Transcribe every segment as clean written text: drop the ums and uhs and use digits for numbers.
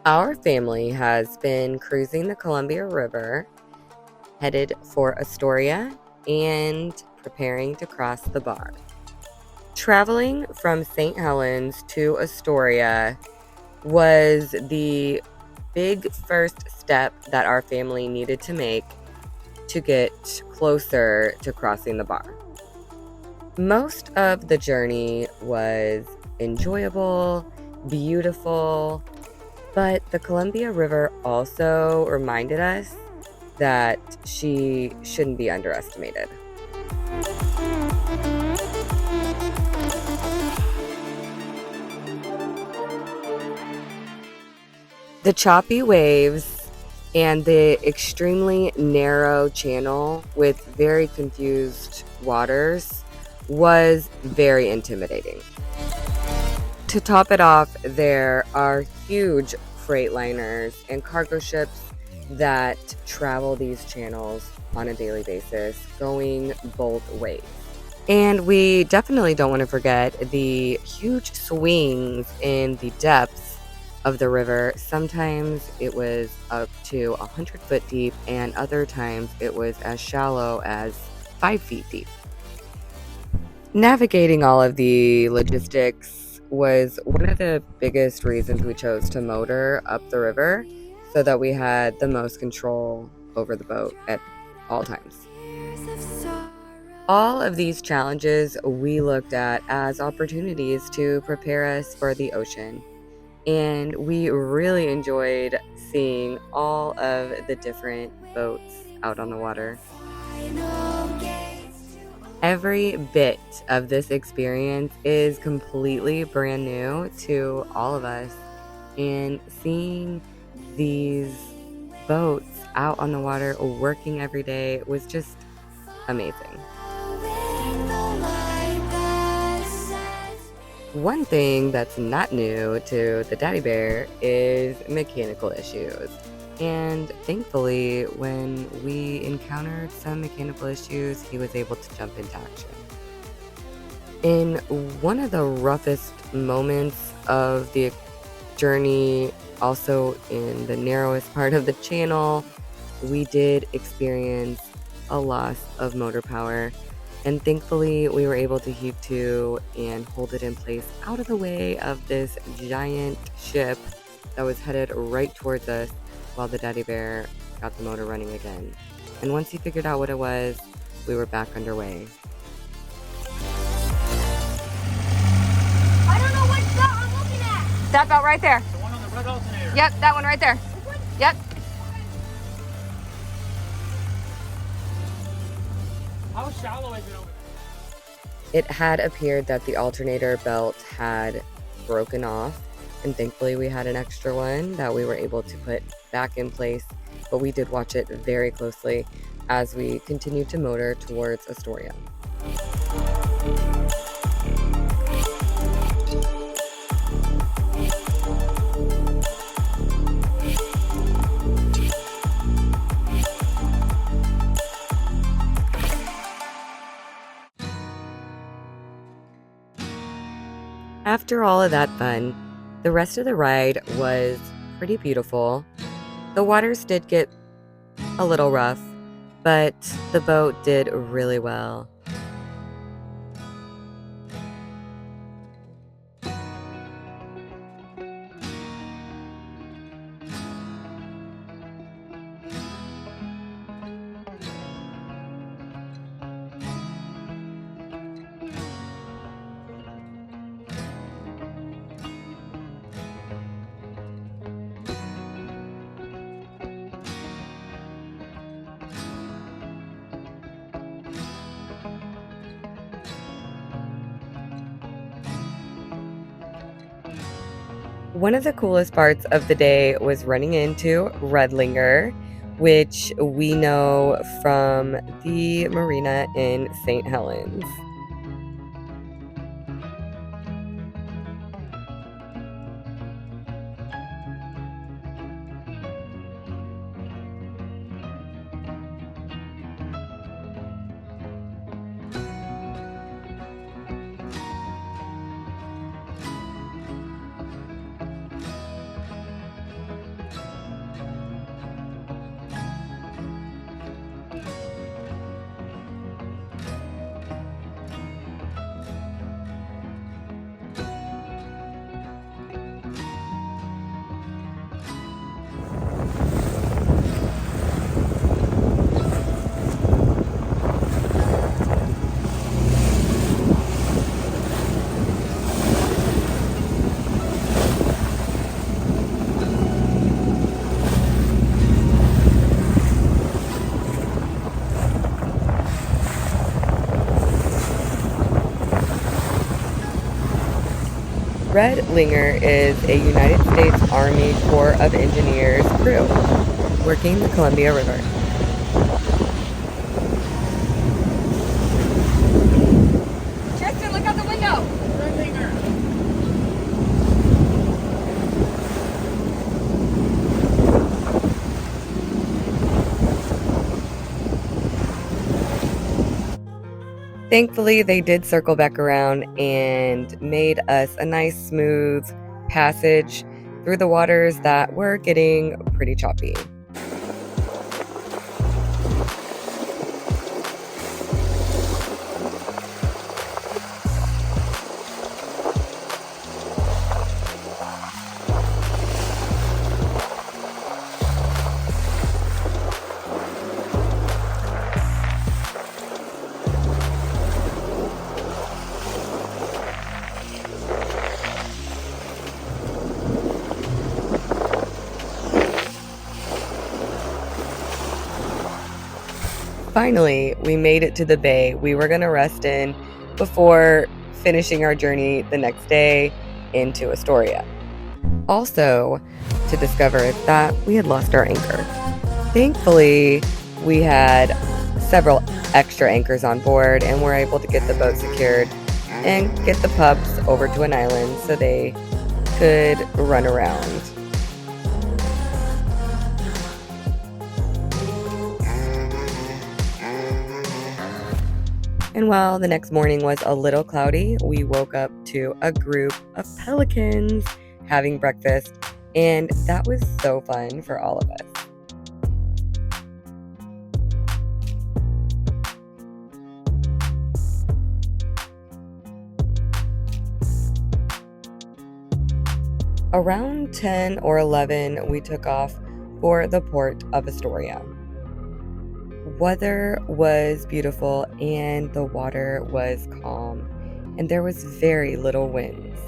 Our family has been cruising the Columbia River, headed for Astoria, and preparing to cross the bar. Traveling from St. Helens to Astoria was the big first step that our family needed to make to get closer to crossing the bar. Most of the journey was enjoyable, beautiful, but the Columbia River also reminded us that she shouldn't be underestimated. The choppy waves and the extremely narrow channel with very confused waters was very intimidating. To top it off, there are huge freight liners and cargo ships that travel these channels on a daily basis, going both ways. And we definitely don't want to forget the huge swings in the depths of the river. Sometimes it was up to 100 foot deep, and other times it was as shallow as 5 feet deep. Navigating all of the logistics was one of the biggest reasons we chose to motor up the river, so that we had the most control over the boat at all times. All of these challenges we looked at as opportunities to prepare us for the ocean, and we really enjoyed seeing all of the different boats out on the water. Every bit of this experience is completely brand new to all of us, and seeing these boats out on the water working every day was just amazing. One thing that's not new to the Daddy Bear is mechanical issues. And thankfully, when we encountered some mechanical issues, he was able to jump into action. In one of the roughest moments of the journey, also in the narrowest part of the channel, we did experience a loss of motor power. And thankfully, we were able to heave to and hold it in place out of the way of this giant ship that was headed right towards us, while the Daddy Bear got the motor running again. And once he figured out what it was, we were back underway. I don't know what belt I'm looking at. That belt right there. The one on the red alternator. Yep, that one right there. Yep. How shallow is it over there? It had appeared that the alternator belt had broken off, and thankfully we had an extra one that we were able to put back in place, but we did watch it very closely as we continued to motor towards Astoria. After all of that fun, the rest of the ride was pretty beautiful. The waters did get a little rough, but the boat did really well. One of the coolest parts of the day was running into Redlinger, which we know from the marina in St. Helens. Redlinger is a United States Army Corps of Engineers crew working the Columbia River. Tristan, look out the window. Redlinger. Thankfully, they did circle back around and made us a nice, smooth passage through the waters that were getting pretty choppy. Finally, we made it to the bay we were going to rest in before finishing our journey the next day into Astoria. Also, to discover that we had lost our anchor. Thankfully, we had several extra anchors on board and were able to get the boat secured and get the pups over to an island so they could run around. And while the next morning was a little cloudy, we woke up to a group of pelicans having breakfast, and that was so fun for all of us. Around 10 or 11, we took off for the port of Astoria. Weather was beautiful and the water was calm, and there was very little winds,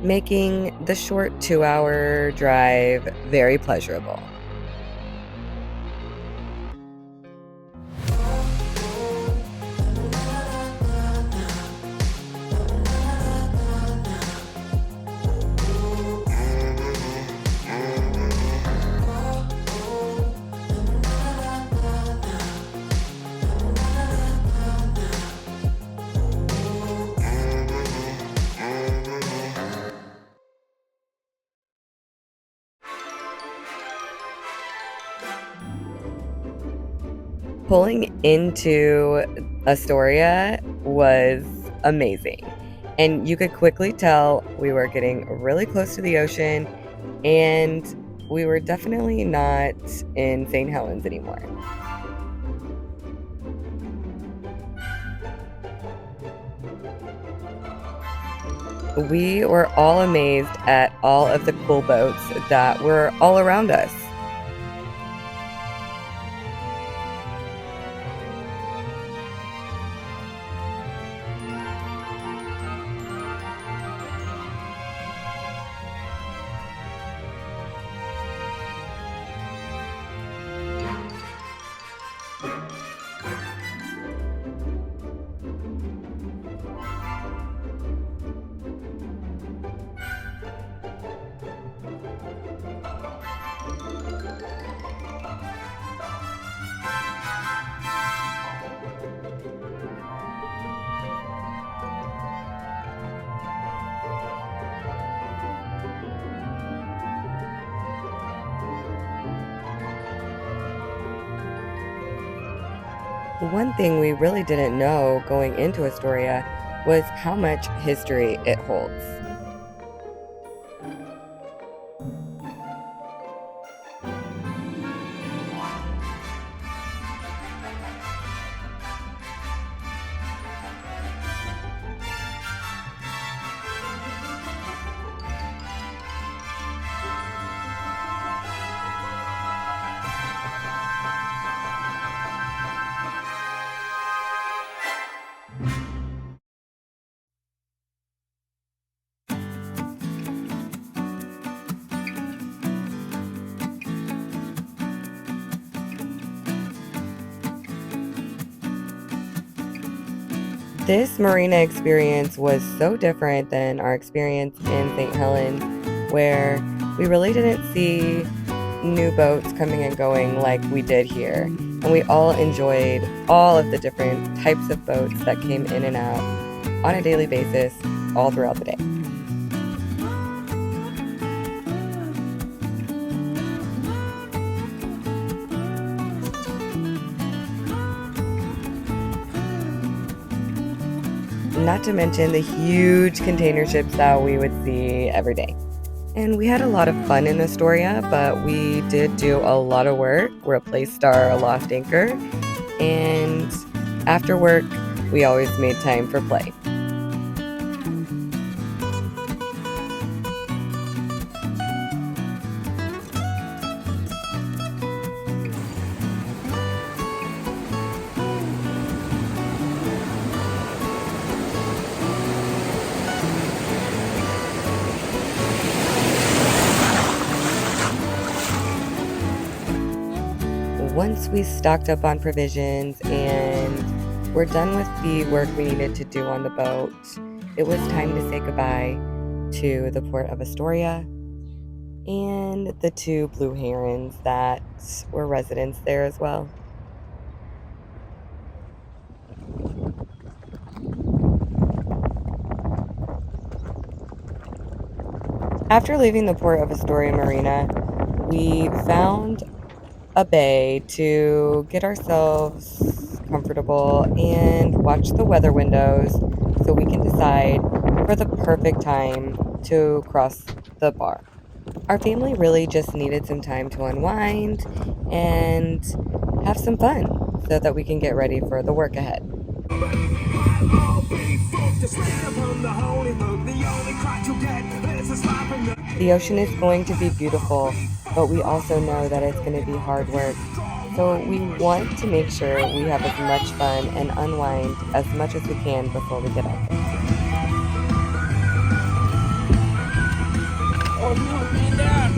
making the short 2-hour drive very pleasurable. Pulling into Astoria was amazing, and you could quickly tell we were getting really close to the ocean, and we were definitely not in St. Helens anymore. We were all amazed at all of the cool boats that were all around us. One thing we really didn't know going into Astoria was how much history it holds. This marina experience was so different than our experience in St. Helens, where we really didn't see new boats coming and going like we did here. And we all enjoyed all of the different types of boats that came in and out on a daily basis all throughout the day. Not to mention the huge container ships that we would see every day. And we had a lot of fun in Astoria, but we did do a lot of work. Replaced our aloft anchor, and after work, we always made time for play. Once we stocked up on provisions and we're done with the work we needed to do on the boat, it was time to say goodbye to the port of Astoria and the 2 blue herons that were residents there as well. After leaving the port of Astoria Marina, we found a bay to get ourselves comfortable and watch the weather windows so we can decide for the perfect time to cross the bar. Our family really just needed some time to unwind and have some fun so that we can get ready for the work ahead. The ocean is going to be beautiful, but we also know that it's going to be hard work. So we want to make sure we have as much fun and unwind as much as we can before we get out there. Oh, no, man down.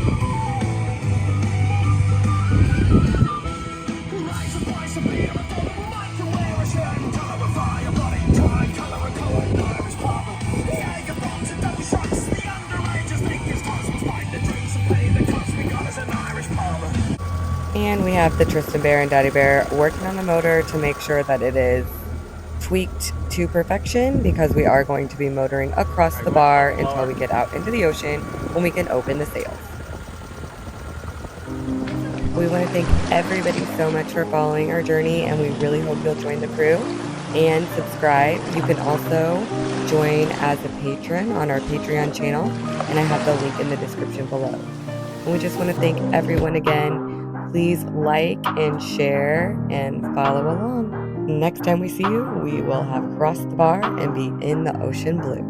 And we have the Tristan Bear and Daddy Bear working on the motor to make sure that it is tweaked to perfection, because we are going to be motoring across the bar until we get out into the ocean when we can open the sails. We want to thank everybody so much for following our journey, and we really hope you'll join the crew and subscribe. You can also join as a patron on our Patreon channel, and I have the link in the description below. And we just want to thank everyone again. Please like and share and follow along. Next time we see you, we will have crossed the bar and be in the ocean blue.